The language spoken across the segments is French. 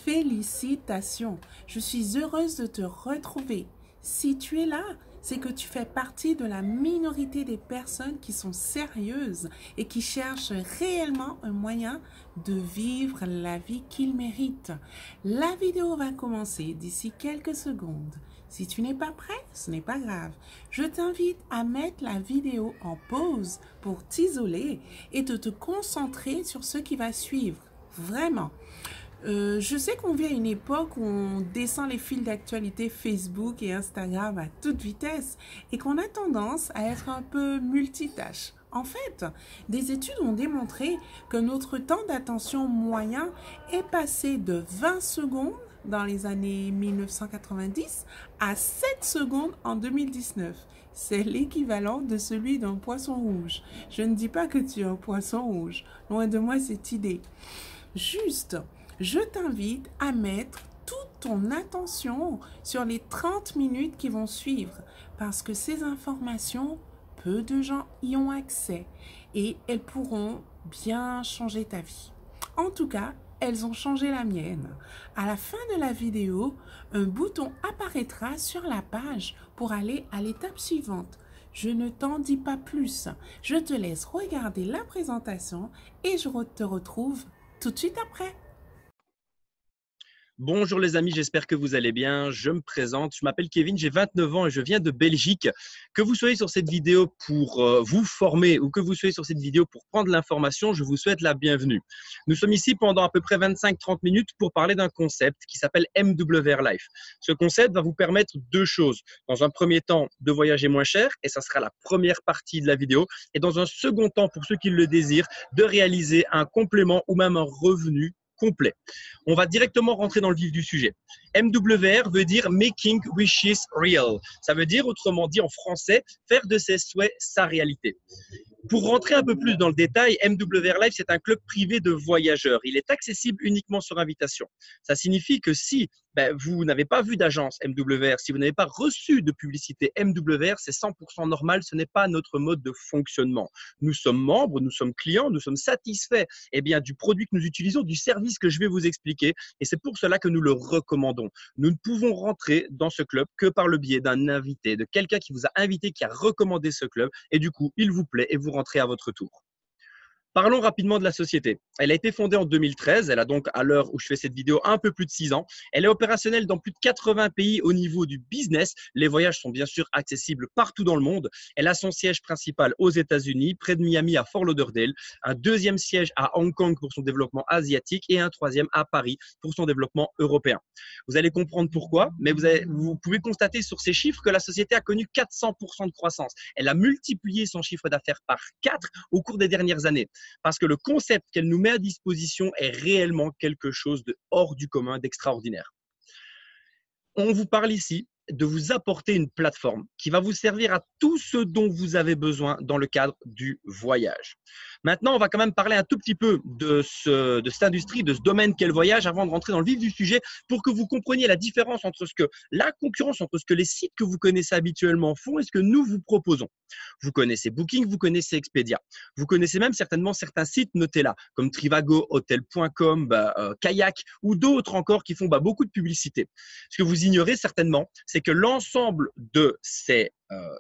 Félicitations, je suis heureuse de te retrouver. Si tu es là, c'est que tu fais partie de la minorité des personnes qui sont sérieuses et qui cherchent réellement un moyen de vivre la vie qu'ils méritent. La vidéo va commencer d'ici quelques secondes. Si tu n'es pas prêt, ce n'est pas grave. Je t'invite à mettre la vidéo en pause pour t'isoler et de te concentrer sur ce qui va suivre. Vraiment. Je sais qu'on vit à une époque où on descend les fils d'actualité Facebook et Instagram à toute vitesse et qu'on a tendance à être un peu multitâche. En fait, des études ont démontré que notre temps d'attention moyen est passé de 20 secondes dans les années 1990 à 7 secondes en 2019. C'est l'équivalent de celui d'un poisson rouge. Je ne dis pas que tu es un poisson rouge. Loin de moi cette idée. Juste, je t'invite à mettre toute ton attention sur les 30 minutes qui vont suivre parce que ces informations, peu de gens y ont accès et elles pourront bien changer ta vie. En tout cas, elles ont changé la mienne. À la fin de la vidéo, un bouton apparaîtra sur la page pour aller à l'étape suivante. Je ne t'en dis pas plus. Je te laisse regarder la présentation et je te retrouve tout de suite après. Bonjour les amis, j'espère que vous allez bien. Je me présente, je m'appelle Kevin, j'ai 29 ans et je viens de Belgique. Que vous soyez sur cette vidéo pour vous former ou que vous soyez sur cette vidéo pour prendre l'information, je vous souhaite la bienvenue. Nous sommes ici pendant à peu près 25-30 minutes pour parler d'un concept qui s'appelle MWR Life. Ce concept va vous permettre deux choses. Dans un premier temps, de voyager moins cher et ça sera la première partie de la vidéo. Et dans un second temps, pour ceux qui le désirent, de réaliser un complément ou même un revenu complet. On va directement rentrer dans le vif du sujet. MWR veut dire Making Wishes Real. Ça veut dire, autrement dit en français, faire de ses souhaits sa réalité. Pour rentrer un peu plus dans le détail, MWR Life, c'est un club privé de voyageurs. Il est accessible uniquement sur invitation. Ça signifie que si vous n'avez pas vu d'agence MWR, si vous n'avez pas reçu de publicité MWR, c'est 100% normal, ce n'est pas notre mode de fonctionnement. Nous sommes membres, nous sommes clients, nous sommes satisfaits du produit que nous utilisons, du service que je vais vous expliquer et c'est pour cela que nous le recommandons. Nous ne pouvons rentrer dans ce club que par le biais d'un invité, de quelqu'un qui vous a invité, qui a recommandé ce club et du coup, il vous plaît et vous rentrez à votre tour. Parlons rapidement de la société. Elle a été fondée en 2013. Elle a donc, à l'heure où je fais cette vidéo, un peu plus de 6 ans. Elle est opérationnelle dans plus de 80 pays au niveau du business. Les voyages sont bien sûr accessibles partout dans le monde. Elle a son siège principal aux États-Unis, près de Miami, à Fort Lauderdale. Un deuxième siège à Hong Kong pour son développement asiatique et un troisième à Paris pour son développement européen. Vous allez comprendre pourquoi, mais vous pouvez constater sur ces chiffres que la société a connu 400% de croissance. Elle a multiplié son chiffre d'affaires par 4 au cours des dernières années. Parce que le concept qu'elle nous met à disposition est réellement quelque chose de hors du commun, d'extraordinaire. On vous parle ici de vous apporter une plateforme qui va vous servir à tout ce dont vous avez besoin dans le cadre du voyage. Maintenant, on va quand même parler un tout petit peu de cette industrie, de ce domaine qu'est le voyage avant de rentrer dans le vif du sujet pour que vous compreniez la différence entre la concurrence entre ce que les sites que vous connaissez habituellement font et ce que nous vous proposons. Vous connaissez Booking, vous connaissez Expedia. Vous connaissez même certainement certains sites, notés là, comme Trivago, Hotel.com, Kayak ou d'autres encore qui font beaucoup de publicité. Ce que vous ignorez certainement, c'est que l'ensemble de ces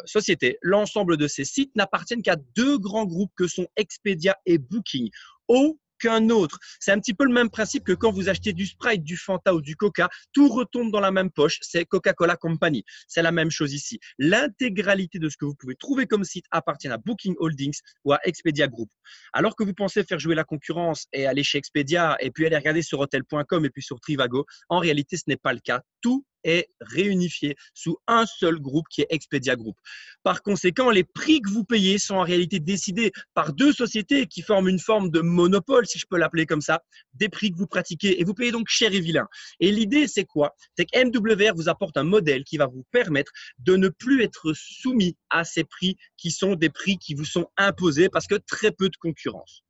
sociétés, l'ensemble de ces sites n'appartiennent qu'à deux grands groupes que sont Expedia et Booking. Aucun autre. C'est un petit peu le même principe que quand vous achetez du Sprite, du Fanta ou du Coca, tout retombe dans la même poche, c'est Coca-Cola Company. C'est la même chose ici. L'intégralité de ce que vous pouvez trouver comme site appartient à Booking Holdings ou à Expedia Group. Alors que vous pensez faire jouer la concurrence et aller chez Expedia et puis aller regarder sur Hotel.com et puis sur Trivago, en réalité, ce n'est pas le cas. Tout est réunifié sous un seul groupe qui est Expedia Group. Par conséquent, les prix que vous payez sont en réalité décidés par deux sociétés qui forment une forme de monopole, si je peux l'appeler comme ça, des prix que vous pratiquez et vous payez donc cher et vilain. Et l'idée, c'est quoi? C'est que MWR vous apporte un modèle qui va vous permettre de ne plus être soumis à ces prix qui sont des prix qui vous sont imposés parce que très peu de concurrence.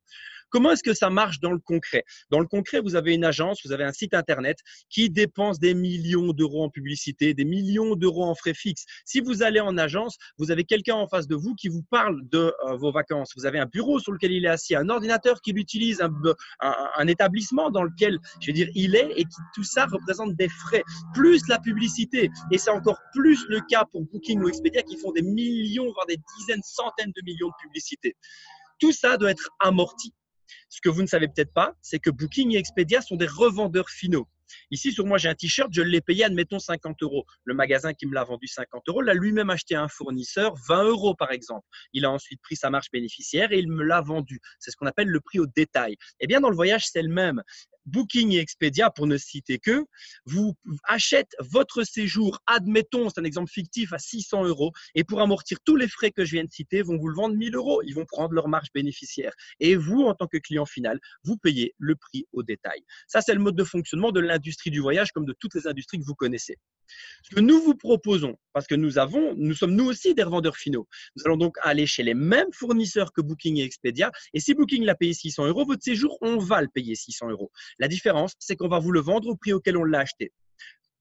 Comment est-ce que ça marche dans le concret? Dans le concret, vous avez une agence, vous avez un site internet qui dépense des millions d'euros en publicité, des millions d'euros en frais fixes. Si vous allez en agence, vous avez quelqu'un en face de vous qui vous parle de vos vacances. Vous avez un bureau sur lequel il est assis, un ordinateur qu'il utilise, un établissement dans lequel, je veux dire, il est, et tout ça représente des frais, plus la publicité. Et c'est encore plus le cas pour Booking ou Expedia qui font des millions, voire des dizaines, centaines de millions de publicités. Tout ça doit être amorti. Ce que vous ne savez peut-être pas, c'est que Booking et Expedia sont des revendeurs finaux. Ici, sur moi, j'ai un t-shirt, je l'ai payé, admettons, 50 euros. Le magasin qui me l'a vendu 50 euros l'a lui-même acheté à un fournisseur 20 euros, par exemple. Il a ensuite pris sa marge bénéficiaire et il me l'a vendu. C'est ce qu'on appelle le prix au détail. Eh bien, dans le voyage, c'est le même. Booking et Expedia, pour ne citer que, vous achètent votre séjour, admettons, c'est un exemple fictif, à 600 euros, et pour amortir tous les frais que je viens de citer, vont vous le vendre 1000 euros. Ils vont prendre leur marge bénéficiaire. Et vous, en tant que client final, vous payez le prix au détail. Ça, c'est le mode de fonctionnement de l'industrie du voyage, comme de toutes les industries que vous connaissez. Ce que nous vous proposons, parce que nous sommes nous aussi des revendeurs finaux. Nous allons donc aller chez les mêmes fournisseurs que Booking et Expedia. Et si Booking l'a payé 600 euros, votre séjour, on va le payer 600 euros. La différence, c'est qu'on va vous le vendre au prix auquel on l'a acheté.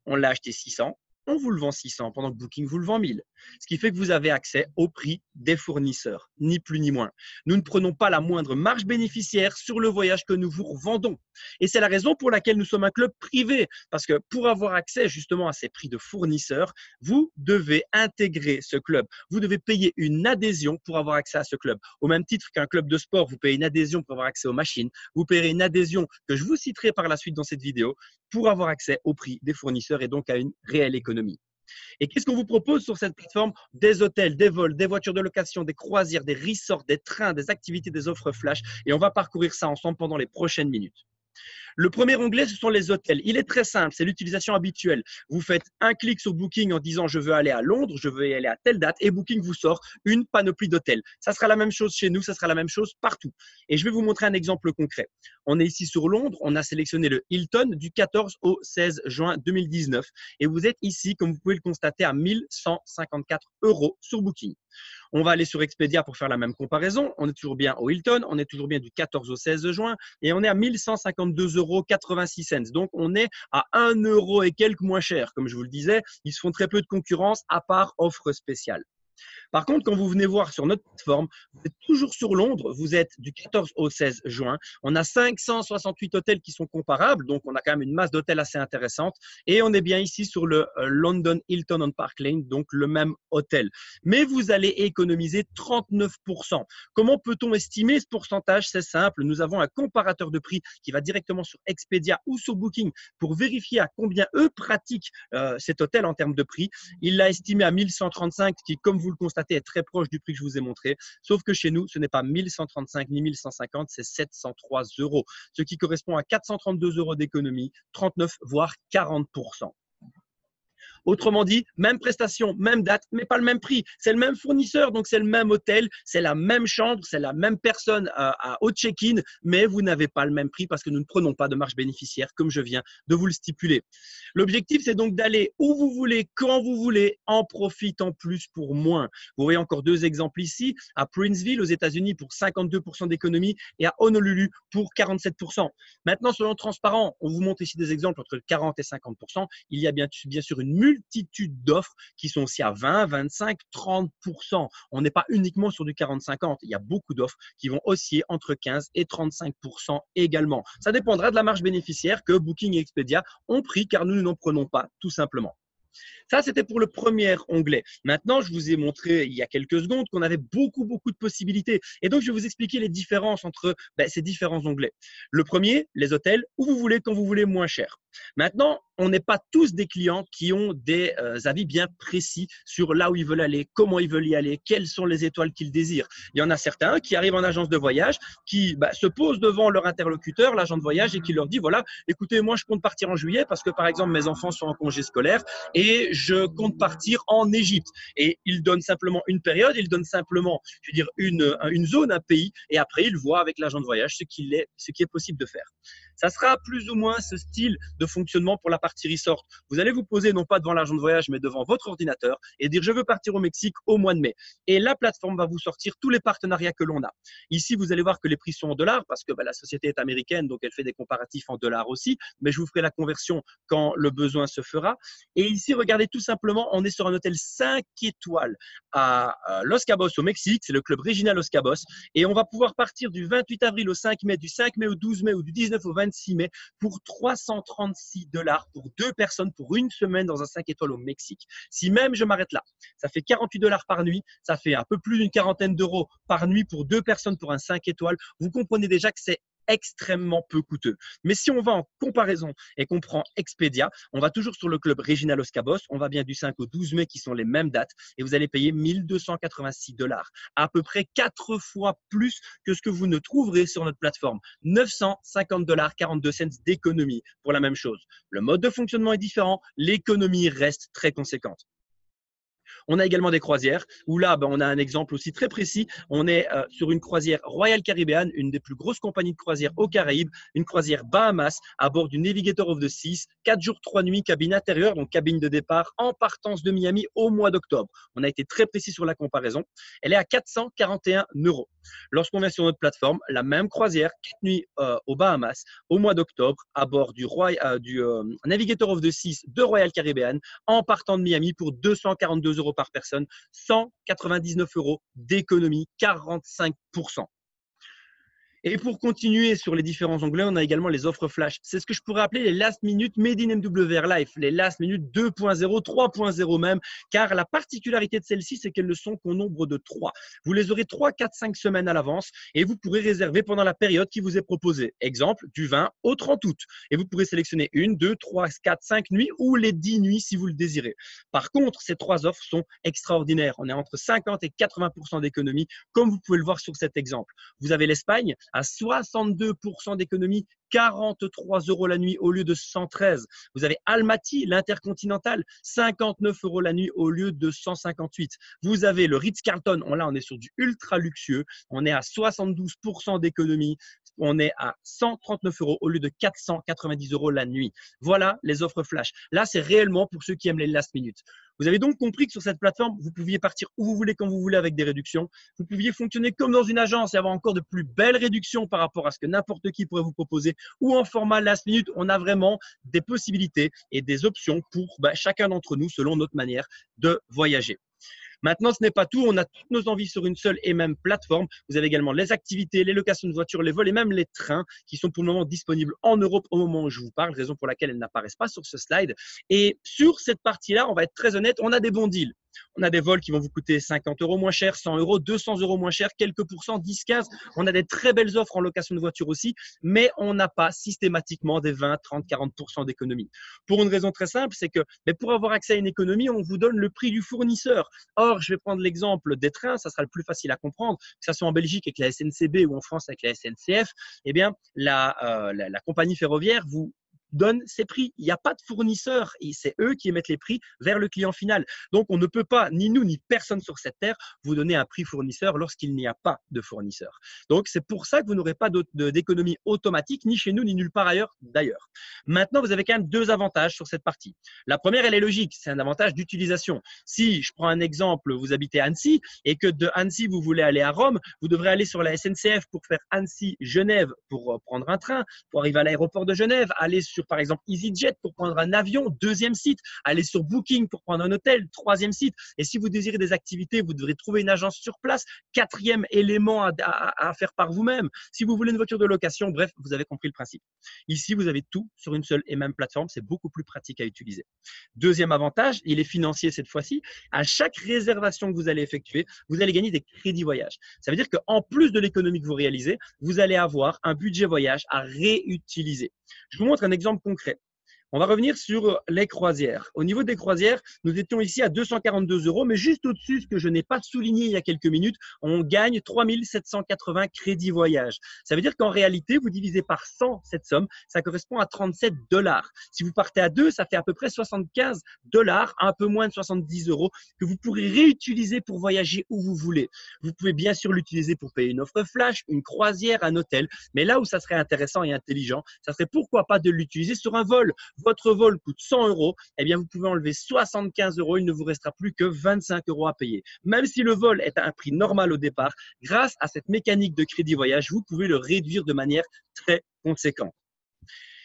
On l'a acheté 600, on vous le vend 600 pendant que Booking vous le vend 1000. Ce qui fait que vous avez accès au prix des fournisseurs, ni plus ni moins. Nous ne prenons pas la moindre marge bénéficiaire sur le voyage que nous vous revendons. Et c'est la raison pour laquelle nous sommes un club privé. Parce que pour avoir accès justement à ces prix de fournisseurs, vous devez intégrer ce club. Vous devez payer une adhésion pour avoir accès à ce club. Au même titre qu'un club de sport, vous payez une adhésion pour avoir accès aux machines. Vous payerez une adhésion que je vous citerai par la suite dans cette vidéo pour avoir accès au prix des fournisseurs et donc à une réelle économie. Et qu'est-ce qu'on vous propose sur cette plateforme? Des hôtels, des vols, des voitures de location, des croisières, des resorts, des trains, des activités, des offres flash. Et on va parcourir ça ensemble pendant les prochaines minutes. Le premier onglet, ce sont les hôtels. Il est très simple, c'est l'utilisation habituelle. Vous faites un clic sur Booking en disant « je veux aller à Londres, je veux y aller à telle date » et Booking vous sort une panoplie d'hôtels. Ça sera la même chose chez nous, ça sera la même chose partout. Et je vais vous montrer un exemple concret. On est ici sur Londres, on a sélectionné le Hilton du 14 au 16 juin 2019 et vous êtes ici, comme vous pouvez le constater, à 1154 € sur Booking. On va aller sur Expedia pour faire la même comparaison. On est toujours bien au Hilton, on est toujours bien du 14 au 16 juin et on est à 1152,86 €. Donc, on est à 1 € et quelques moins cher. Comme je vous le disais, ils se font très peu de concurrence à part offre spéciale. Par contre, quand vous venez voir sur notre plateforme, vous êtes toujours sur Londres, vous êtes du 14 au 16 juin. On a 568 hôtels qui sont comparables, donc on a quand même une masse d'hôtels assez intéressante. Et on est bien ici sur le London Hilton on Park Lane, donc le même hôtel. Mais vous allez économiser 39%. Comment peut-on estimer ce pourcentage? C'est simple, nous avons un comparateur de prix qui va directement sur Expedia ou sur Booking pour vérifier à combien eux pratiquent cet hôtel en termes de prix. Il l'a estimé à 1135, qui, comme vous le constatez, est très proche du prix que je vous ai montré. Sauf que chez nous, ce n'est pas 1135 ni 1150, c'est 703 €, ce qui correspond à 432 € d'économie, 39 voire 40%. Autrement dit, même prestation, même date, mais pas le même prix. C'est le même fournisseur, donc c'est le même hôtel, c'est la même chambre, c'est la même personne au check-in, mais vous n'avez pas le même prix parce que nous ne prenons pas de marge bénéficiaire comme je viens de vous le stipuler. L'objectif, c'est donc d'aller où vous voulez, quand vous voulez, en profitant plus pour moins. Vous voyez encore deux exemples ici, à Princeville aux États-Unis pour 52% d'économie et à Honolulu pour 47%. Maintenant, soyons transparents, on vous montre ici des exemples entre 40 et 50%. Il y a bien sûr une multitude d'offres qui sont aussi à 20, 25, 30%. On n'est pas uniquement sur du 40-50. Il y a beaucoup d'offres qui vont osciller entre 15 et 35% également. Ça dépendra de la marge bénéficiaire que Booking et Expedia ont pris car nous n'en prenons pas tout simplement. Ça, c'était pour le premier onglet. Maintenant, je vous ai montré il y a quelques secondes qu'on avait beaucoup de possibilités. Et donc, je vais vous expliquer les différences entre ces différents onglets. Le premier, les hôtels, où vous voulez, quand vous voulez, moins cher. Maintenant, on n'est pas tous des clients qui ont des avis bien précis sur là où ils veulent aller, comment ils veulent y aller, quelles sont les étoiles qu'ils désirent. Il y en a certains qui arrivent en agence de voyage, qui se posent devant leur interlocuteur, l'agent de voyage, et qui leur dit, voilà, écoutez, moi, je compte partir en juillet parce que, par exemple, mes enfants sont en congé scolaire et je compte partir en Égypte. Et ils donnent simplement une période, ils donnent simplement, je veux dire, une zone, un pays, et après, ils voient avec l'agent de voyage ce qui est possible de faire. Ça sera plus ou moins ce style de de fonctionnement pour la partie resort. Vous allez vous poser non pas devant l'agent de voyage, mais devant votre ordinateur et dire je veux partir au Mexique au mois de mai. Et la plateforme va vous sortir tous les partenariats que l'on a. Ici, vous allez voir que les prix sont en dollars parce que la société est américaine, donc elle fait des comparatifs en dollars aussi, mais je vous ferai la conversion quand le besoin se fera. Et ici, regardez tout simplement, on est sur un hôtel 5 étoiles à Los Cabos au Mexique, c'est le club Regina Los Cabos, et on va pouvoir partir du 28 avril au 5 mai, du 5 mai au 12 mai ou du 19 au 26 mai pour 336 dollars pour 2 personnes pour une semaine dans un 5 étoiles au Mexique. Si même je m'arrête là, ça fait 48 dollars par nuit, ça fait un peu plus d'une quarantaine d'euros par nuit pour 2 personnes pour un 5 étoiles. Vous comprenez déjà que c'est extrêmement peu coûteux. Mais si on va en comparaison et qu'on prend Expedia, on va toujours sur le club Regina Los Cabos, on va bien du 5 au 12 mai qui sont les mêmes dates et vous allez payer 1286 dollars, à peu près 4 fois plus que ce que vous ne trouverez sur notre plateforme. 950 dollars 42 cents d'économie pour la même chose. Le mode de fonctionnement est différent, l'économie reste très conséquente. On a également des croisières où là, on a un exemple aussi très précis. On est sur une croisière Royal Caribbean, une des plus grosses compagnies de croisière aux Caraïbes, une croisière Bahamas à bord du Navigator of the Seas, 4 jours, 3 nuits, cabine intérieure, donc cabine de départ en partance de Miami au mois d'octobre. On a été très précis sur la comparaison. Elle est à 441 €. Lorsqu'on vient sur notre plateforme, la même croisière, 4 nuits aux Bahamas au mois d'octobre à bord du Navigator of the Seas de Royal Caribbean en partant de Miami pour 242 € par personne, 199 € d'économie, 45%. Et pour continuer sur les différents onglets, on a également les offres flash. C'est ce que je pourrais appeler les last minute made in MWR Life, les last minute 2.0, 3.0 même, car la particularité de celles-ci, c'est qu'elles ne sont qu'au nombre de 3. Vous les aurez 3, 4, 5 semaines à l'avance et vous pourrez réserver pendant la période qui vous est proposée. Exemple, du 20 au 30 août. Et vous pourrez sélectionner 1, 2, 3, 4, 5 nuits ou les 10 nuits si vous le désirez. Par contre, ces 3 offres sont extraordinaires. On est entre 50 et 80% d'économie, comme vous pouvez le voir sur cet exemple. Vous avez l'Espagne à 62% d'économie, 43 € la nuit au lieu de 113. Vous avez Almaty, l'intercontinental, 59 € la nuit au lieu de 158. Vous avez le Ritz-Carlton, là on est sur du ultra luxueux, on est à 72% d'économie, on est à 139 € au lieu de 490 € la nuit. Voilà les offres flash. Là, c'est réellement pour ceux qui aiment les last minutes. Vous avez donc compris que sur cette plateforme, vous pouviez partir où vous voulez, quand vous voulez avec des réductions. Vous pouviez fonctionner comme dans une agence et avoir encore de plus belles réductions par rapport à ce que n'importe qui pourrait vous proposer. Ou en format last minute, on a vraiment des possibilités et des options pour chacun d'entre nous selon notre manière de voyager. Maintenant, ce n'est pas tout. On a toutes nos envies sur une seule et même plateforme. Vous avez également les activités, les locations de voitures, les vols et même les trains qui sont pour le moment disponibles en Europe au moment où je vous parle, raison pour laquelle elles n'apparaissent pas sur ce slide. Et sur cette partie-là, on va être très honnête, on a des bons deals. On a des vols qui vont vous coûter 50 € moins cher, 100 €, 200 € moins cher, quelques pourcents, 10, 15. On a des très belles offres en location de voiture aussi, mais on n'a pas systématiquement des 20, 30, 40% d'économie. Pour une raison très simple, c'est que pour avoir accès à une économie, on vous donne le prix du fournisseur. Or, je vais prendre l'exemple des trains, ça sera le plus facile à comprendre, que ce soit en Belgique avec la SNCB ou en France avec la SNCF. Eh bien, la compagnie ferroviaire vous donne ses prix. Il n'y a pas de fournisseur et c'est eux qui émettent les prix vers le client final. Donc, on ne peut pas, ni nous, ni personne sur cette terre, vous donner un prix fournisseur lorsqu'il n'y a pas de fournisseur. Donc, c'est pour ça que vous n'aurez pas d'économie automatique, ni chez nous, ni nulle part ailleurs d'ailleurs. Maintenant, vous avez quand même 2 avantages sur cette partie. La première, elle est logique, c'est un avantage d'utilisation. Si, je prends un exemple, vous habitez à Annecy et que de Annecy, vous voulez aller à Rome, vous devrez aller sur la SNCF pour faire Annecy-Genève pour prendre un train, pour arriver à l'aéroport de Genève, aller sur par exemple EasyJet pour prendre un avion, 2e site, aller sur Booking pour prendre un hôtel, 3e site. Et si vous désirez des activités, vous devrez trouver une agence sur place, 4e élément à faire par vous-même. Si vous voulez une voiture de location, bref, vous avez compris le principe. Ici, vous avez tout sur une seule et même plateforme, c'est beaucoup plus pratique à utiliser. 2e avantage, il est financier cette fois-ci. À chaque réservation que vous allez effectuer, vous allez gagner des crédits voyage. Ça veut dire qu'en plus de l'économie que vous réalisez, vous allez avoir un budget voyage à réutiliser. Je vous montre un exemple concret. On va revenir sur les croisières. Au niveau des croisières, nous étions ici à 242 €, mais juste au-dessus, ce que je n'ai pas souligné il y a quelques minutes, on gagne 3 780 crédits voyage. Ça veut dire qu'en réalité, vous divisez par 100 cette somme, ça correspond à 37 $. Si vous partez à 2, ça fait à peu près 75 $, un peu moins de 70 € que vous pourrez réutiliser pour voyager où vous voulez. Vous pouvez bien sûr l'utiliser pour payer une offre flash, une croisière, un hôtel, mais là où ça serait intéressant et intelligent, ça serait pourquoi pas de l'utiliser sur un vol. votre vol coûte 100 €, eh bien, vous pouvez enlever 75 €. Il ne vous restera plus que 25 € à payer. Même si le vol est à un prix normal au départ, grâce à cette mécanique de crédit voyage, vous pouvez le réduire de manière très conséquente.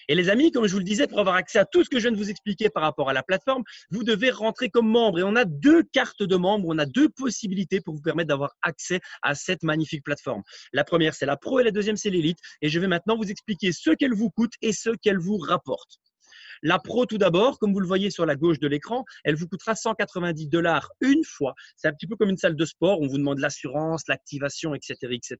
Et les amis, comme je vous le disais, pour avoir accès à tout ce que je viens de vous expliquer par rapport à la plateforme, vous devez rentrer comme membre. Et on a 2 cartes de membre, on a 2 possibilités pour vous permettre d'avoir accès à cette magnifique plateforme. La première, c'est la Pro et la deuxième, c'est l'Élite. Et je vais maintenant vous expliquer ce qu'elle vous coûte et ce qu'elle vous rapporte. La Pro, tout d'abord, comme vous le voyez sur la gauche de l'écran, elle vous coûtera 190 $ une fois. C'est un petit peu comme une salle de sport. On vous demande l'assurance, l'activation, etc., etc.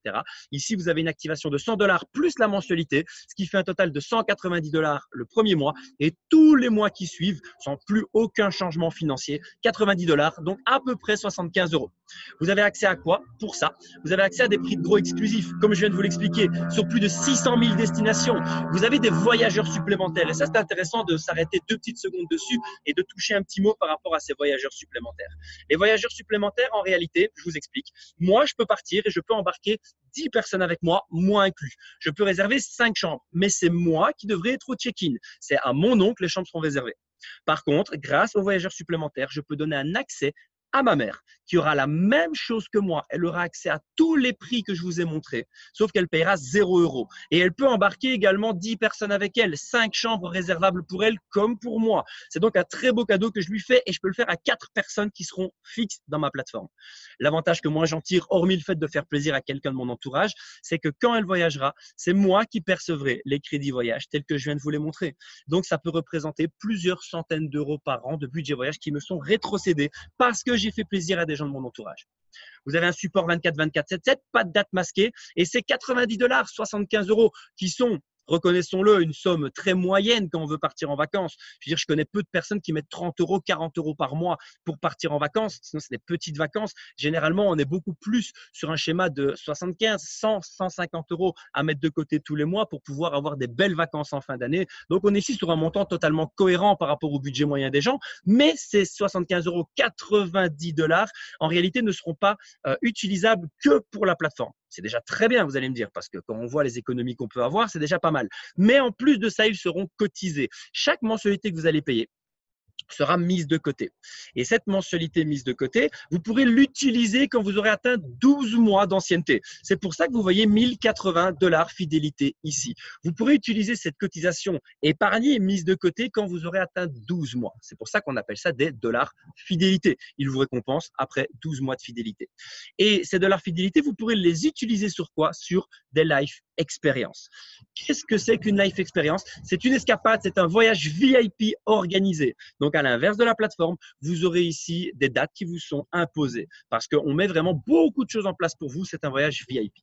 Ici, vous avez une activation de 100 $ plus la mensualité, ce qui fait un total de 190 $ le premier mois. Et tous les mois qui suivent, sans plus aucun changement financier, 90 $, donc à peu près 75 €. Vous avez accès à quoi pour ça? Vous avez accès à des prix de gros exclusifs, comme je viens de vous l'expliquer, sur plus de 600 000 destinations. Vous avez des voyageurs supplémentaires. Et ça, c'est intéressant de s'arrêter 2 petites secondes dessus et de toucher un petit mot par rapport à ces voyageurs supplémentaires. Les voyageurs supplémentaires, en réalité, je vous explique. Moi, je peux partir et je peux embarquer 10 personnes avec moi, moi inclus. Je peux réserver 5 chambres, mais c'est moi qui devrais être au check-in. C'est à mon nom que les chambres seront réservées. Par contre, grâce aux voyageurs supplémentaires, je peux donner un accès à ma mère, qui aura la même chose que moi. Elle aura accès à tous les prix que je vous ai montrés, sauf qu'elle payera 0 €. Et elle peut embarquer également 10 personnes avec elle, 5 chambres réservables pour elle comme pour moi. C'est donc un très beau cadeau que je lui fais et je peux le faire à 4 personnes qui seront fixes dans ma plateforme. L'avantage que moi j'en tire, hormis le fait de faire plaisir à quelqu'un de mon entourage, c'est que quand elle voyagera, c'est moi qui percevrai les crédits voyage tels que je viens de vous les montrer. Donc ça peut représenter plusieurs centaines d'euros par an de budget voyage qui me sont rétrocédés parce que j'ai fait plaisir à des gens de mon entourage. Vous avez un support 24/24/7/7, pas de date masquée et c'est 90 $, 75 € qui sont, reconnaissons-le, une somme très moyenne quand on veut partir en vacances. Je veux dire, je connais peu de personnes qui mettent 30 €, 40 € par mois pour partir en vacances. Sinon, c'est des petites vacances. Généralement, on est beaucoup plus sur un schéma de 75, 100, 150 € à mettre de côté tous les mois pour pouvoir avoir des belles vacances en fin d'année. Donc, on est ici sur un montant totalement cohérent par rapport au budget moyen des gens. Mais ces 75 €, 90 $, en réalité, ne seront pas utilisables que pour la plateforme. C'est déjà très bien, vous allez me dire, parce que quand on voit les économies qu'on peut avoir, c'est déjà pas mal. Mais en plus de ça, ils seront cotisés. Chaque mensualité que vous allez payer sera mise de côté. Et cette mensualité mise de côté, vous pourrez l'utiliser quand vous aurez atteint 12 mois d'ancienneté. C'est pour ça que vous voyez 1080 $ fidélité ici. Vous pourrez utiliser cette cotisation épargnée mise de côté quand vous aurez atteint 12 mois. C'est pour ça qu'on appelle ça des dollars fidélité. Ils vous récompensent après 12 mois de fidélité. Et ces dollars fidélité, vous pourrez les utiliser sur quoi? Sur des life experience. Qu'est-ce que c'est qu'une life experience? C'est une escapade, c'est un voyage VIP organisé. Donc, à l'inverse de la plateforme, vous aurez ici des dates qui vous sont imposées parce qu'on met vraiment beaucoup de choses en place pour vous. C'est un voyage VIP.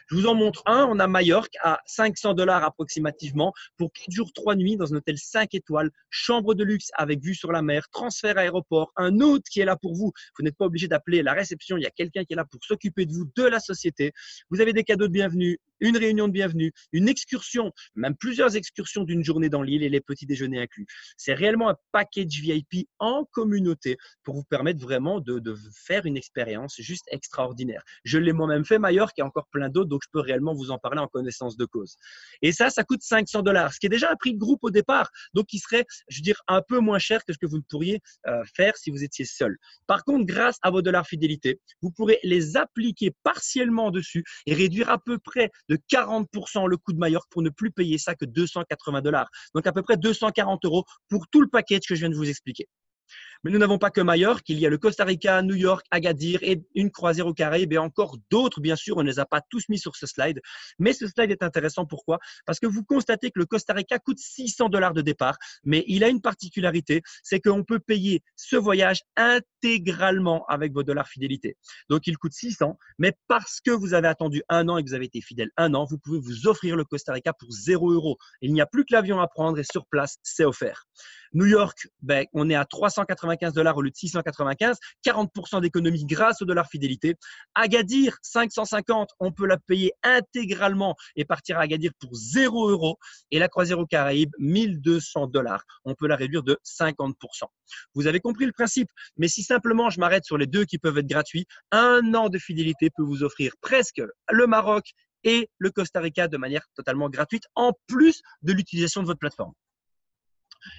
Je vous en montre un. On a Majorque à 500 $ approximativement pour 4 jours, 3 nuits dans un hôtel 5 étoiles, chambre de luxe avec vue sur la mer, transfert aéroport, un hôte qui est là pour vous. Vous n'êtes pas obligé d'appeler la réception. Il y a quelqu'un qui est là pour s'occuper de vous, de la société. Vous avez des cadeaux de bienvenue, une réunion de bienvenue, une excursion, même plusieurs excursions d'une journée dans l'île et les petits déjeuners inclus. C'est réellement un package VIP en communauté pour vous permettre vraiment de faire une expérience juste extraordinaire. Je l'ai moi-même fait, Majorque, et encore plein d'autres, donc je peux réellement vous en parler en connaissance de cause. Et ça coûte 500 $, ce qui est déjà un prix de groupe au départ, donc qui serait, je veux dire, un peu moins cher que ce que vous ne pourriez faire si vous étiez seul. Par contre, grâce à vos dollars fidélité, vous pourrez les appliquer partiellement dessus et réduire à peu près de 40% le coût de Majorque pour ne plus payer ça que 280 $. Donc à peu près 240 € pour tout le package que je viens de vous expliquer. Mais nous n'avons pas que Majorque, il y a le Costa Rica, New York, Agadir et une croisière aux Caraïbes et encore d'autres, bien sûr, on ne les a pas tous mis sur ce slide. Mais ce slide est intéressant, pourquoi? Parce que vous constatez que le Costa Rica coûte 600 $ de départ, mais il a une particularité, c'est qu'on peut payer ce voyage intégralement avec vos dollars fidélité. Donc il coûte 600, mais parce que vous avez attendu un an et que vous avez été fidèle un an, vous pouvez vous offrir le Costa Rica pour 0 €. Il n'y a plus que l'avion à prendre et sur place, c'est offert. New York, on est à 395 $ au lieu de 695, 40% d'économie grâce au dollar fidélité. Agadir, 550, on peut la payer intégralement et partir à Agadir pour 0 €. Et la croisière aux Caraïbes, 1200 $, on peut la réduire de 50%. Vous avez compris le principe, mais si simplement je m'arrête sur les deux qui peuvent être gratuits, un an de fidélité peut vous offrir presque le Maroc et le Costa Rica de manière totalement gratuite, en plus de l'utilisation de votre plateforme.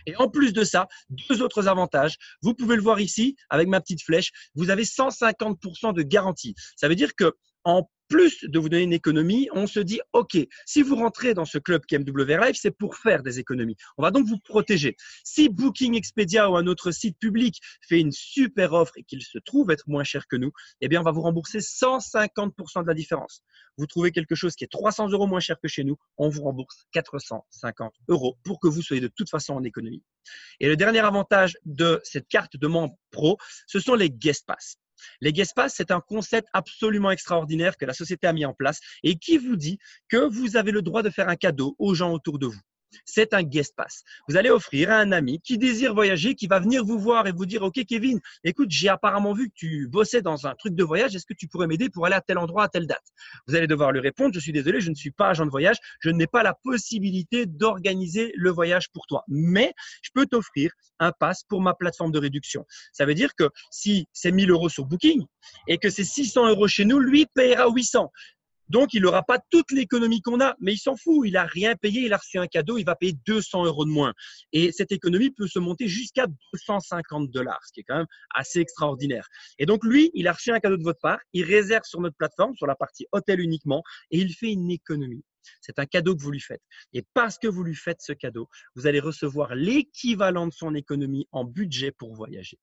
Et en plus de ça, deux autres avantages. Vous pouvez le voir ici avec ma petite flèche. Vous avez 150% de garantie. Ça veut dire que en plus de vous donner une économie, on se dit, OK, si vous rentrez dans ce club qui est MWR Live, c'est pour faire des économies. On va donc vous protéger. Si Booking Expedia ou un autre site public fait une super offre et qu'il se trouve être moins cher que nous, eh bien, on va vous rembourser 150% de la différence. Vous trouvez quelque chose qui est 300 € moins cher que chez nous, on vous rembourse 450 € pour que vous soyez de toute façon en économie. Et le dernier avantage de cette carte de membre pro, ce sont les guest pass. Les guest pass, c'est un concept absolument extraordinaire que la société a mis en place et qui vous dit que vous avez le droit de faire un cadeau aux gens autour de vous. C'est un guest pass. Vous allez offrir à un ami qui désire voyager, qui va venir vous voir et vous dire « Ok Kevin, écoute, j'ai apparemment vu que tu bossais dans un truc de voyage, est-ce que tu pourrais m'aider pour aller à tel endroit, à telle date ?» Vous allez devoir lui répondre « Je suis désolé, je ne suis pas agent de voyage, je n'ai pas la possibilité d'organiser le voyage pour toi, mais je peux t'offrir un pass pour ma plateforme de réduction. » Ça veut dire que si c'est 1 000 € sur Booking et que c'est 600 € chez nous, lui payera 800. Donc, il n'aura pas toute l'économie qu'on a, mais il s'en fout. Il n'a rien payé, il a reçu un cadeau, il va payer 200 € de moins. Et cette économie peut se monter jusqu'à 250 $, ce qui est quand même assez extraordinaire. Et donc, lui, il a reçu un cadeau de votre part, il réserve sur notre plateforme, sur la partie hôtel uniquement, et il fait une économie. C'est un cadeau que vous lui faites. Et parce que vous lui faites ce cadeau, vous allez recevoir l'équivalent de son économie en budget pour voyager.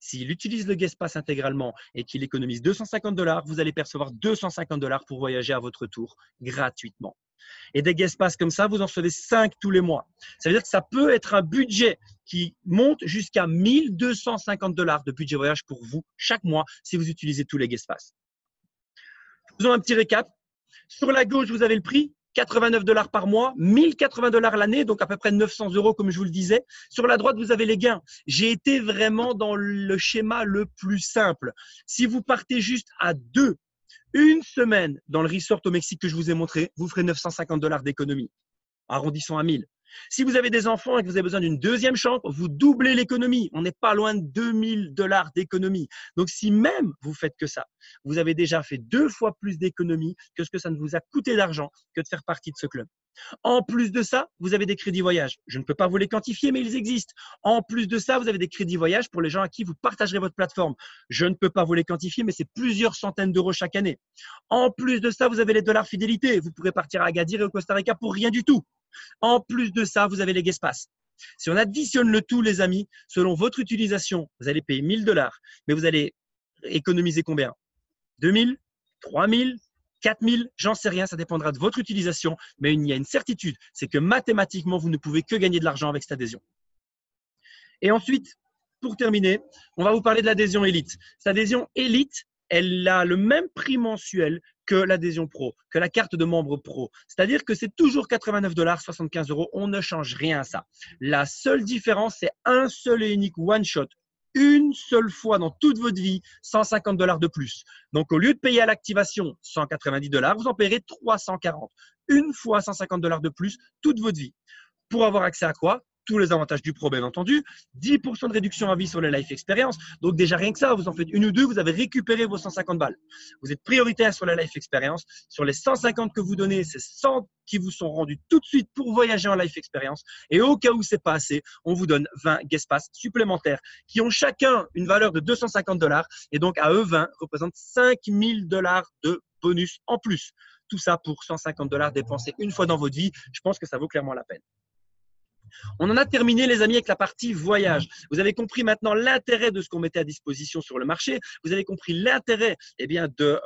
S'il utilise le guest pass intégralement et qu'il économise 250 $, vous allez percevoir 250 $ pour voyager à votre tour gratuitement. Et des guest pass comme ça, vous en recevez 5 tous les mois. Ça veut dire que ça peut être un budget qui monte jusqu'à 1 250 $ de budget voyage pour vous chaque mois si vous utilisez tous les guest pass. Faisons un petit récap. Sur la gauche, vous avez le prix. 89 $ par mois, 1080 $ l'année, donc à peu près 900 € comme je vous le disais. Sur la droite, vous avez les gains. J'ai été vraiment dans le schéma le plus simple. Si vous partez juste à 2, une semaine dans le resort au Mexique que je vous ai montré, vous ferez 950 $ d'économie. Arrondissons à 1000. Si vous avez des enfants et que vous avez besoin d'une deuxième chambre, vous doublez l'économie. On n'est pas loin de 2000 $ d'économie. Donc, si même vous faites que ça, vous avez déjà fait 2 fois plus d'économie que ce que ça ne vous a coûté d'argent que de faire partie de ce club. En plus de ça, vous avez des crédits voyage. Je ne peux pas vous les quantifier, mais ils existent. En plus de ça, vous avez des crédits voyage pour les gens à qui vous partagerez votre plateforme. Je ne peux pas vous les quantifier, mais c'est plusieurs centaines d'euros chaque année. En plus de ça, vous avez les dollars fidélité. Vous pourrez partir à Agadir et au Costa Rica pour rien du tout. En plus de ça, vous avez les guest pass. Si on additionne le tout, les amis, selon votre utilisation, vous allez payer 1 000 $, mais vous allez économiser combien? 2 000, 3 000, 4 000, j'en sais rien, ça dépendra de votre utilisation, mais il y a une certitude, c'est que mathématiquement, vous ne pouvez que gagner de l'argent avec cette adhésion. Et ensuite, pour terminer, on va vous parler de l'adhésion élite. Cette adhésion élite, elle a le même prix mensuel que l'adhésion pro, que la carte de membre pro. C'est-à-dire que c'est toujours 89 $, 75 €. On ne change rien à ça. La seule différence, c'est un seul et unique one-shot. Une seule fois dans toute votre vie, 150 $ de plus. Donc, au lieu de payer à l'activation 190 $, vous en payerez 340. Une fois 150 $ de plus toute votre vie. Pour avoir accès à quoi? Tous les avantages du pro, bien entendu. 10% de réduction à vie sur les life experience. Donc, déjà, rien que ça, vous en faites une ou deux, vous avez récupéré vos 150 balles. Vous êtes prioritaire sur la life experience. Sur les 150 que vous donnez, c'est 100 qui vous sont rendus tout de suite pour voyager en life experience. Et au cas où c'est pas assez, on vous donne 20 guest pass supplémentaires qui ont chacun une valeur de 250 $. Et donc, à eux, 20 représentent 5 000 $ de bonus en plus. Tout ça pour 150 $ dépensés une fois dans votre vie. Je pense que ça vaut clairement la peine. On en a terminé, les amis, avec la partie voyage. Vous avez compris maintenant l'intérêt de ce qu'on mettait à disposition sur le marché. Vous avez compris l'intérêt de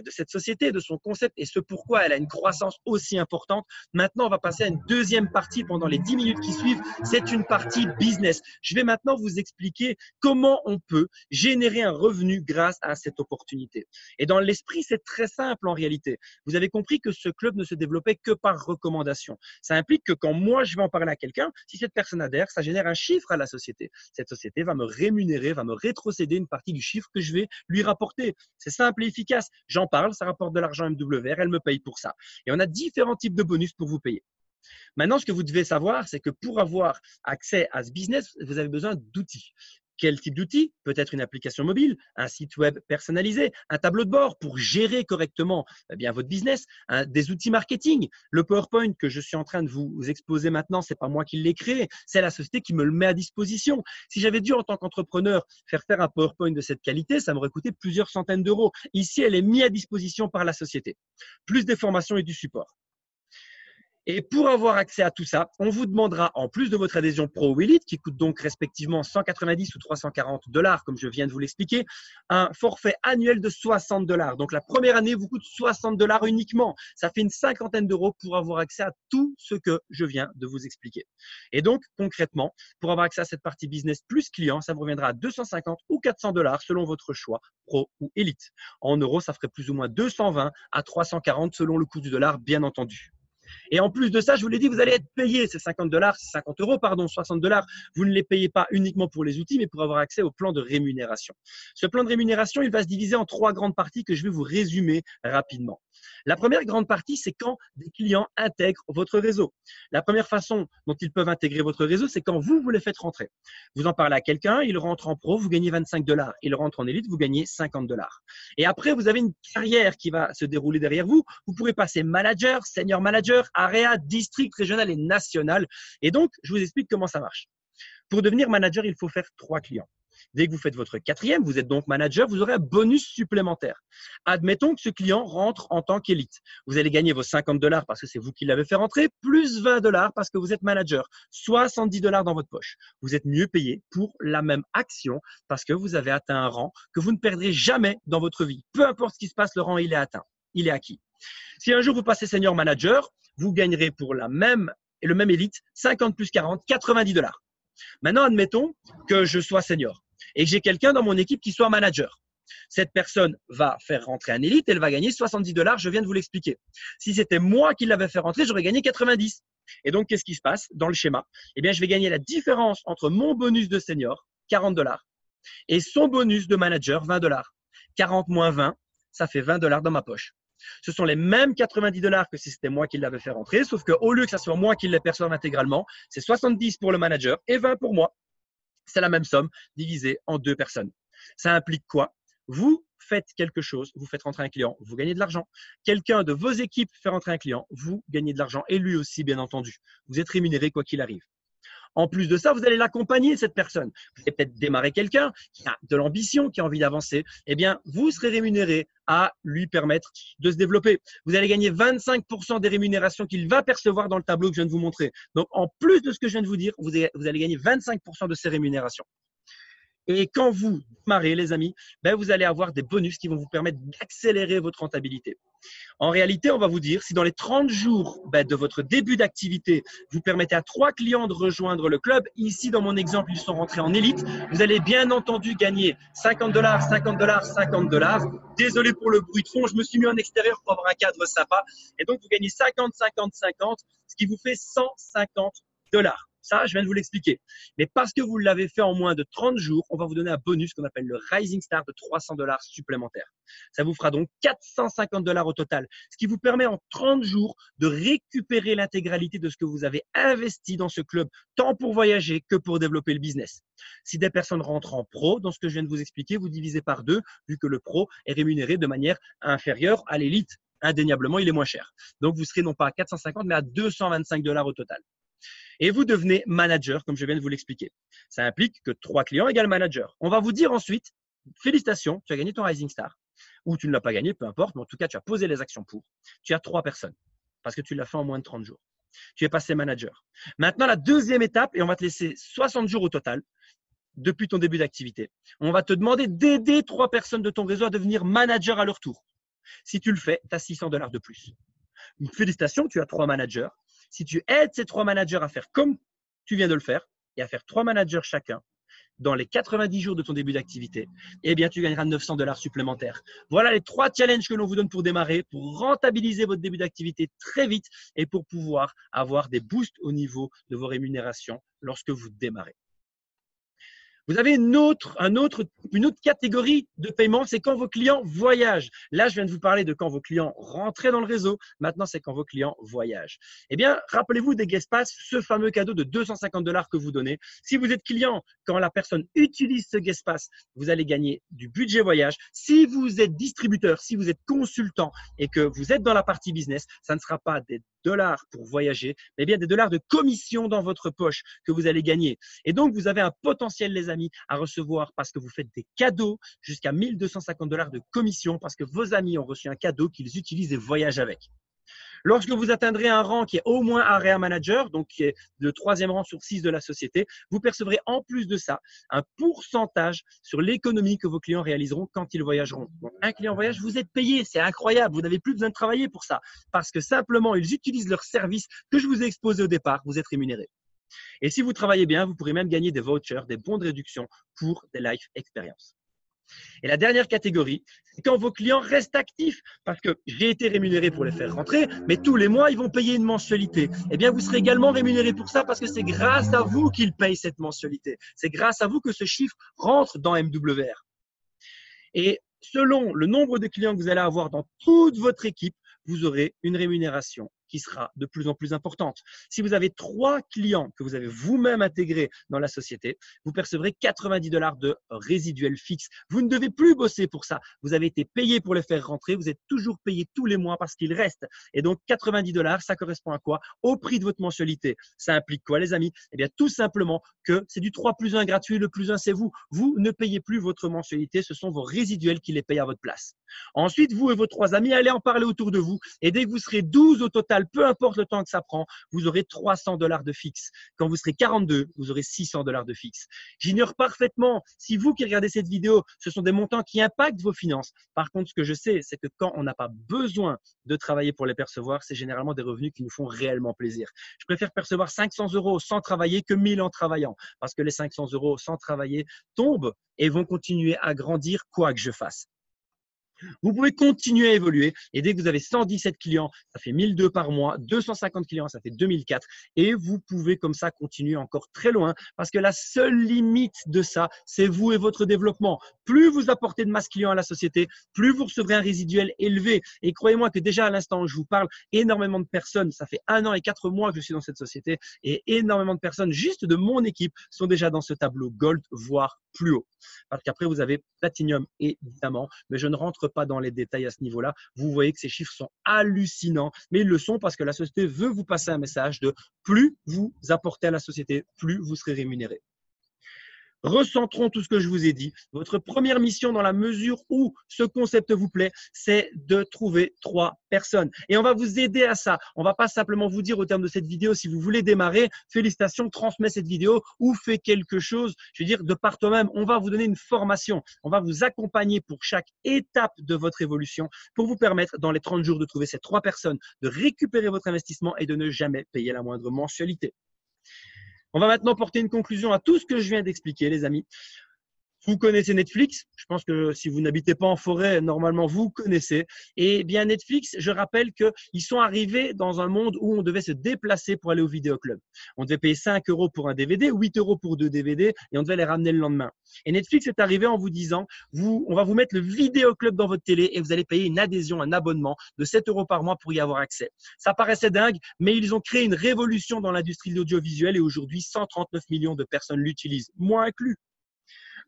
cette société, de son concept et ce pourquoi elle a une croissance aussi importante. Maintenant, on va passer à une deuxième partie pendant les 10 minutes qui suivent. C'est une partie business. Je vais maintenant vous expliquer comment on peut générer un revenu grâce à cette opportunité. Et dans l'esprit, c'est très simple en réalité. Vous avez compris que ce club ne se développait que par recommandation. Ça implique que quand moi, je vais en parler à quelqu'un, si cette personne adhère, ça génère un chiffre à la société. Cette société va me rémunérer, va me rétrocéder une partie du chiffre que je vais lui rapporter. C'est simple et efficace. J'en parle, ça rapporte de l'argent MWR, elle me paye pour ça. Et on a différents types de bonus pour vous payer. Maintenant, ce que vous devez savoir, c'est que pour avoir accès à ce business, vous avez besoin d'outils. Quel type d'outil? Peut-être une application mobile, un site web personnalisé, un tableau de bord pour gérer correctement bien votre business, des outils marketing. Le PowerPoint que je suis en train de vous exposer maintenant, c'est pas moi qui l'ai créé, c'est la société qui me le met à disposition. Si j'avais dû en tant qu'entrepreneur faire un PowerPoint de cette qualité, ça m'aurait coûté plusieurs centaines d'euros. Ici, elle est mise à disposition par la société. Plus des formations et du support. Et pour avoir accès à tout ça, on vous demandera, en plus de votre adhésion Pro ou Elite, qui coûte donc respectivement 190 ou 340 $, comme je viens de vous l'expliquer, un forfait annuel de 60 $. Donc, la première année vous coûte 60 $ uniquement. Ça fait une cinquantaine d'euros pour avoir accès à tout ce que je viens de vous expliquer. Et donc, concrètement, pour avoir accès à cette partie business plus client, ça vous reviendra à 250 ou 400 $ selon votre choix, Pro ou Elite. En euros, ça ferait plus ou moins 220 à 340 selon le coût du dollar, bien entendu. Et en plus de ça, je vous l'ai dit, vous allez être payé ces 50 $, 50 euros, pardon, 60 $. Vous ne les payez pas uniquement pour les outils, mais pour avoir accès au plan de rémunération. Ce plan de rémunération, il va se diviser en 3 grandes parties que je vais vous résumer rapidement. La première grande partie, c'est quand des clients intègrent votre réseau. La première façon dont ils peuvent intégrer votre réseau, c'est quand vous les faites rentrer. Vous en parlez à quelqu'un, il rentre en pro, vous gagnez 25 $. Il rentre en élite, vous gagnez 50 $. Et après, vous avez une carrière qui va se dérouler derrière vous. Vous pourrez passer manager, senior manager, area, district, régional et national. Et donc, je vous explique comment ça marche. Pour devenir manager, il faut faire 3 clients. Dès que vous faites votre 4e, vous êtes donc manager, vous aurez un bonus supplémentaire. Admettons que ce client rentre en tant qu'élite. Vous allez gagner vos 50 $ parce que c'est vous qui l'avez fait rentrer, plus 20 $ parce que vous êtes manager. 70 $ dans votre poche. Vous êtes mieux payé pour la même action parce que vous avez atteint un rang que vous ne perdrez jamais dans votre vie. Peu importe ce qui se passe, le rang, il est atteint. Il est acquis. Si un jour vous passez senior manager, vous gagnerez pour le même élite 50 plus 40, 90 $. Maintenant, admettons que je sois senior et que j'ai quelqu'un dans mon équipe qui soit manager. Cette personne va faire rentrer un élite, elle va gagner 70 $, je viens de vous l'expliquer. Si c'était moi qui l'avais fait rentrer, j'aurais gagné 90. Et donc, qu'est-ce qui se passe dans le schéma? Eh bien, je vais gagner la différence entre mon bonus de senior, 40 $, et son bonus de manager, 20 $. 40 moins 20, ça fait 20 $ dans ma poche. Ce sont les mêmes 90 $ que si c'était moi qui l'avais fait rentrer, sauf qu'au lieu que ce soit moi qui les perçoive intégralement, c'est 70 pour le manager et 20 pour moi. C'est la même somme divisée en 2 personnes. Ça implique quoi? Vous faites quelque chose, vous faites rentrer un client, vous gagnez de l'argent. Quelqu'un de vos équipes fait rentrer un client, vous gagnez de l'argent et lui aussi, bien entendu. Vous êtes rémunéré quoi qu'il arrive. En plus de ça, vous allez l'accompagner, cette personne. Vous allez peut-être démarrer quelqu'un qui a de l'ambition, qui a envie d'avancer. Eh bien, vous serez rémunéré à lui permettre de se développer. Vous allez gagner 25 % des rémunérations qu'il va percevoir dans le tableau que je viens de vous montrer. Donc, en plus de ce que je viens de vous dire, vous allez gagner 25 % de ces rémunérations. Et quand vous démarrez, les amis, vous allez avoir des bonus qui vont vous permettre d'accélérer votre rentabilité. En réalité, on va vous dire, si dans les 30 jours de votre début d'activité, vous permettez à 3 clients de rejoindre le club, ici dans mon exemple, ils sont rentrés en élite, vous allez bien entendu gagner 50 $, 50 $, 50 $. Désolé pour le bruit de fond, je me suis mis en extérieur pour avoir un cadre sympa. Et donc, vous gagnez 50, 50, 50, ce qui vous fait 150 $. Ça, je viens de vous l'expliquer. Mais parce que vous l'avez fait en moins de 30 jours, on va vous donner un bonus qu'on appelle le Rising Star de 300 $ supplémentaires. Ça vous fera donc 450 $ au total, ce qui vous permet en 30 jours de récupérer l'intégralité de ce que vous avez investi dans ce club, tant pour voyager que pour développer le business. Si des personnes rentrent en pro, dans ce que je viens de vous expliquer, vous divisez par 2, vu que le pro est rémunéré de manière inférieure à l'élite. Indéniablement, il est moins cher. Donc, vous serez non pas à 450, mais à 225 $ au total. Et vous devenez manager, comme je viens de vous l'expliquer. Ça implique que 3 clients égale manager. On va vous dire ensuite, félicitations, tu as gagné ton Rising Star. Ou tu ne l'as pas gagné, peu importe, mais en tout cas, tu as posé les actions pour. Tu as 3 personnes parce que tu l'as fait en moins de 30 jours. Tu es passé manager. Maintenant, la deuxième étape, et on va te laisser 60 jours au total depuis ton début d'activité. On va te demander d'aider 3 personnes de ton réseau à devenir manager à leur tour. Si tu le fais, tu as 600 $ de plus. Félicitations, tu as 3 managers. Si tu aides ces 3 managers à faire comme tu viens de le faire et à faire 3 managers chacun dans les 90 jours de ton début d'activité, eh bien, tu gagneras 900 $ supplémentaires. Voilà les 3 challenges que l'on vous donne pour démarrer, pour rentabiliser votre début d'activité très vite et pour pouvoir avoir des boosts au niveau de vos rémunérations lorsque vous démarrez. Vous avez une autre catégorie de paiement, c'est quand vos clients voyagent. Là, je viens de vous parler de quand vos clients rentraient dans le réseau. Maintenant, c'est quand vos clients voyagent. Eh bien, rappelez-vous des guest pass, ce fameux cadeau de 250 $ que vous donnez. Si vous êtes client, quand la personne utilise ce guest pass, vous allez gagner du budget voyage. Si vous êtes distributeur, si vous êtes consultant et que vous êtes dans la partie business, ça ne sera pas des dollars pour voyager, mais bien des dollars de commission dans votre poche que vous allez gagner. Et donc, vous avez un potentiel, les amis, à recevoir parce que vous faites des cadeaux jusqu'à 1 250 $ de commission parce que vos amis ont reçu un cadeau qu'ils utilisent et voyagent avec. Lorsque vous atteindrez un rang qui est au moins Area Manager, donc qui est le 3e rang sur 6 de la société, vous percevrez en plus de ça un pourcentage sur l'économie que vos clients réaliseront quand ils voyageront. Donc, un client voyage, vous êtes payé, c'est incroyable, vous n'avez plus besoin de travailler pour ça parce que simplement, ils utilisent leur service que je vous ai exposé au départ, vous êtes rémunéré. Et si vous travaillez bien, vous pourrez même gagner des vouchers, des bons de réduction pour des life experiences. Et la dernière catégorie, c'est quand vos clients restent actifs, parce que j'ai été rémunéré pour les faire rentrer, mais tous les mois, ils vont payer une mensualité. Eh bien, vous serez également rémunéré pour ça parce que c'est grâce à vous qu'ils payent cette mensualité. C'est grâce à vous que ce chiffre rentre dans MWR. Et selon le nombre de clients que vous allez avoir dans toute votre équipe, vous aurez une rémunération qui sera de plus en plus importante. Si vous avez 3 clients que vous avez vous-même intégrés dans la société, vous percevrez 90 $ de résiduel fixe. Vous ne devez plus bosser pour ça. Vous avez été payé pour les faire rentrer. Vous êtes toujours payé tous les mois parce qu'il reste. Et donc, 90 $, ça correspond à quoi? Au prix de votre mensualité. Ça implique quoi, les amis? Eh bien, tout simplement que c'est du 3+1 gratuit. Le +1, c'est vous. Vous ne payez plus votre mensualité. Ce sont vos résiduels qui les payent à votre place. Ensuite, vous et vos 3 amis, allez en parler autour de vous. Et dès que vous serez 12 au total, peu importe le temps que ça prend, vous aurez 300 $ de fixe. Quand vous serez 42, vous aurez 600 $ de fixe. J'ignore parfaitement, si vous qui regardez cette vidéo, ce sont des montants qui impactent vos finances. Par contre, ce que je sais, c'est que quand on n'a pas besoin de travailler pour les percevoir, c'est généralement des revenus qui nous font réellement plaisir. Je préfère percevoir 500 € sans travailler que 1000 en travaillant, parce que les 500 € sans travailler tombent et vont continuer à grandir quoi que je fasse. Vous pouvez continuer à évoluer et dès que vous avez 117 clients, ça fait 1002 par mois, 250 clients, ça fait 2004 et vous pouvez comme ça continuer encore très loin parce que la seule limite de ça, c'est vous et votre développement. Plus vous apportez de masse client à la société, plus vous recevrez un résiduel élevé et croyez-moi que déjà à l'instant où je vous parle, énormément de personnes, ça fait 1 an et 4 mois que je suis dans cette société et énormément de personnes juste de mon équipe sont déjà dans ce tableau gold, voire plus haut. Parce qu'après, vous avez platinum et diamant, mais je ne rentre pas dans les détails à ce niveau-là. Vous voyez que ces chiffres sont hallucinants, mais ils le sont parce que la société veut vous passer un message de plus vous apportez à la société, plus vous serez rémunéré. Recentrons tout ce que je vous ai dit. Votre première mission dans la mesure où ce concept vous plaît, c'est de trouver 3 personnes. Et on va vous aider à ça. On ne va pas simplement vous dire au terme de cette vidéo, si vous voulez démarrer, félicitations, transmets cette vidéo ou fais quelque chose, je veux dire, de par toi-même. On va vous donner une formation. On va vous accompagner pour chaque étape de votre évolution pour vous permettre, dans les 30 jours, de trouver ces 3 personnes, de récupérer votre investissement et de ne jamais payer la moindre mensualité. On va maintenant porter une conclusion à tout ce que je viens d'expliquer, les amis. Vous connaissez Netflix. Je pense que si vous n'habitez pas en forêt, normalement, vous connaissez. Et bien, Netflix, je rappelle qu'ils sont arrivés dans un monde où on devait se déplacer pour aller au vidéoclub. On devait payer 5 € pour un DVD, 8 € pour 2 DVD et on devait les ramener le lendemain. Et Netflix est arrivé en vous disant, on va vous mettre le vidéoclub dans votre télé et vous allez payer une adhésion, un abonnement de 7 € par mois pour y avoir accès. Ça paraissait dingue, mais ils ont créé une révolution dans l'industrie de l'audiovisuel et aujourd'hui, 139 millions de personnes l'utilisent, moi inclus.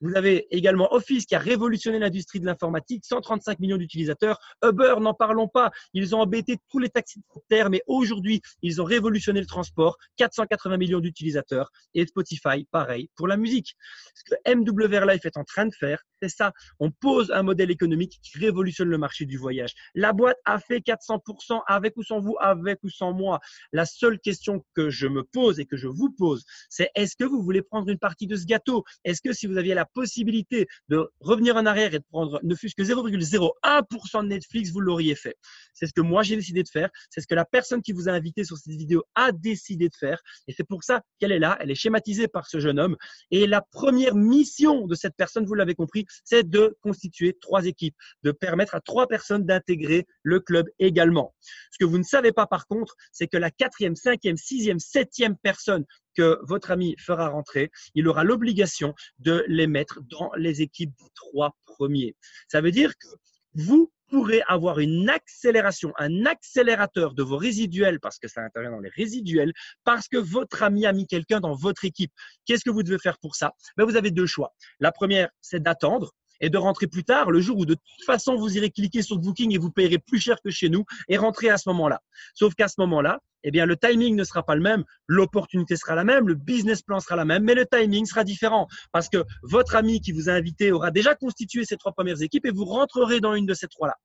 Vous avez également Office qui a révolutionné l'industrie de l'informatique, 135 millions d'utilisateurs. Uber, n'en parlons pas, ils ont embêté tous les taxis de terre, mais aujourd'hui, ils ont révolutionné le transport, 480 millions d'utilisateurs. Et Spotify, pareil, pour la musique. Ce que MWR Life est en train de faire, c'est ça. On pose un modèle économique qui révolutionne le marché du voyage. La boîte a fait 400% avec ou sans vous, avec ou sans moi. La seule question que je me pose et que je vous pose, c'est est-ce que vous voulez prendre une partie de ce gâteau? Est-ce que si vous aviez la possibilité de revenir en arrière et de prendre ne fût-ce que 0,01% de Netflix, vous l'auriez fait? C'est ce que moi j'ai décidé de faire. C'est ce que la personne qui vous a invité sur cette vidéo a décidé de faire. Et c'est pour ça qu'elle est là. Elle est schématisée par ce jeune homme. Et la première mission de cette personne, vous l'avez compris, c'est de constituer 3 équipes, de permettre à 3 personnes d'intégrer le club également. Ce que vous ne savez pas par contre, c'est que la 4e, 5e, 6e, 7e personne que votre ami fera rentrer, il aura l'obligation de les mettre dans les équipes des 3 premiers. Ça veut dire que vous pourrez avoir une accélération, un accélérateur de vos résiduels, parce que ça intervient dans les résiduels, parce que votre ami a mis quelqu'un dans votre équipe. Qu'est-ce que vous devez faire pour ça? Ben, vous avez 2 choix. La première, c'est d'attendre et de rentrer plus tard, le jour où de toute façon, vous irez cliquer sur Booking et vous payerez plus cher que chez nous et rentrer à ce moment-là. Sauf qu'à ce moment-là, eh bien, le timing ne sera pas le même, l'opportunité sera la même, le business plan sera la même, mais le timing sera différent parce que votre ami qui vous a invité aura déjà constitué ces 3 premières équipes et vous rentrerez dans une de ces 3-là.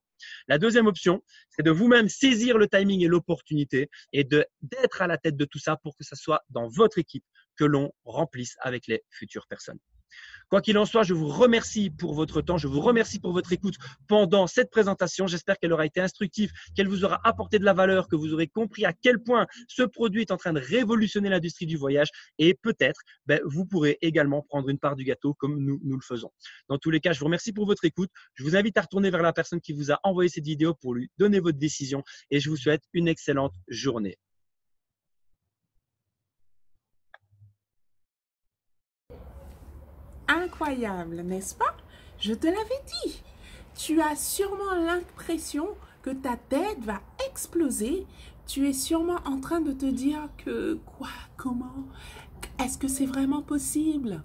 La deuxième option, c'est de vous-même saisir le timing et l'opportunité et d'être à la tête de tout ça pour que ça soit dans votre équipe que l'on remplisse avec les futures personnes. Quoi qu'il en soit, je vous remercie pour votre temps, je vous remercie pour votre écoute pendant cette présentation. J'espère qu'elle aura été instructive, qu'elle vous aura apporté de la valeur, que vous aurez compris à quel point ce produit est en train de révolutionner l'industrie du voyage et peut-être vous pourrez également prendre une part du gâteau comme nous le faisons. Dans tous les cas, je vous remercie pour votre écoute. Je vous invite à retourner vers la personne qui vous a envoyé cette vidéo pour lui donner votre décision et je vous souhaite une excellente journée. Incroyable, n'est-ce pas? Je te l'avais dit. Tu as sûrement l'impression que ta tête va exploser. Tu es sûrement en train de te dire que quoi, comment, est-ce que c'est vraiment possible?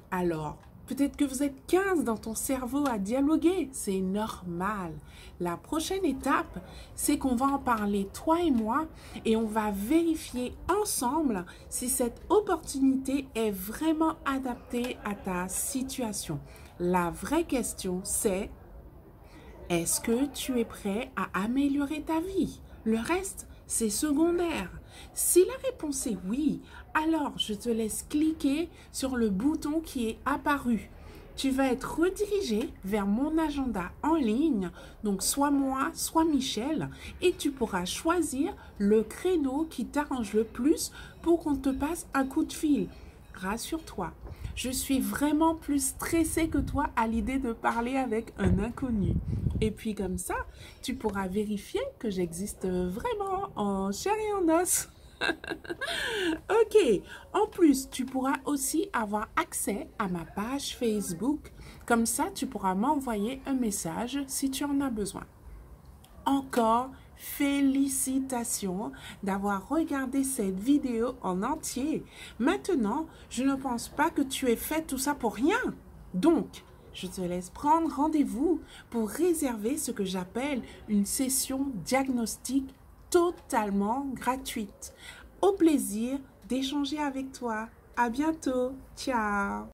Alors, peut-être que vous êtes 15 dans ton cerveau à dialoguer, c'est normal. La prochaine étape, c'est qu'on va en parler toi et moi et on va vérifier ensemble si cette opportunité est vraiment adaptée à ta situation. La vraie question, c'est est-ce que tu es prêt à améliorer ta vie? Le reste, c'est secondaire. Si la réponse est oui, alors je te laisse cliquer sur le bouton qui est apparu. Tu vas être redirigé vers mon agenda en ligne, donc soit moi, soit Michel, et tu pourras choisir le créneau qui t'arrange le plus pour qu'on te passe un coup de fil. Rassure-toi, je suis vraiment plus stressée que toi à l'idée de parler avec un inconnu. Et puis comme ça, tu pourras vérifier que j'existe vraiment en chair et en os. Ok, en plus, tu pourras aussi avoir accès à ma page Facebook. Comme ça, tu pourras m'envoyer un message si tu en as besoin. Encore félicitations d'avoir regardé cette vidéo en entier. Maintenant, je ne pense pas que tu aies fait tout ça pour rien. Donc, je te laisse prendre rendez-vous pour réserver ce que j'appelle une session diagnostic totalement gratuite. Au plaisir d'échanger avec toi. À bientôt. Ciao.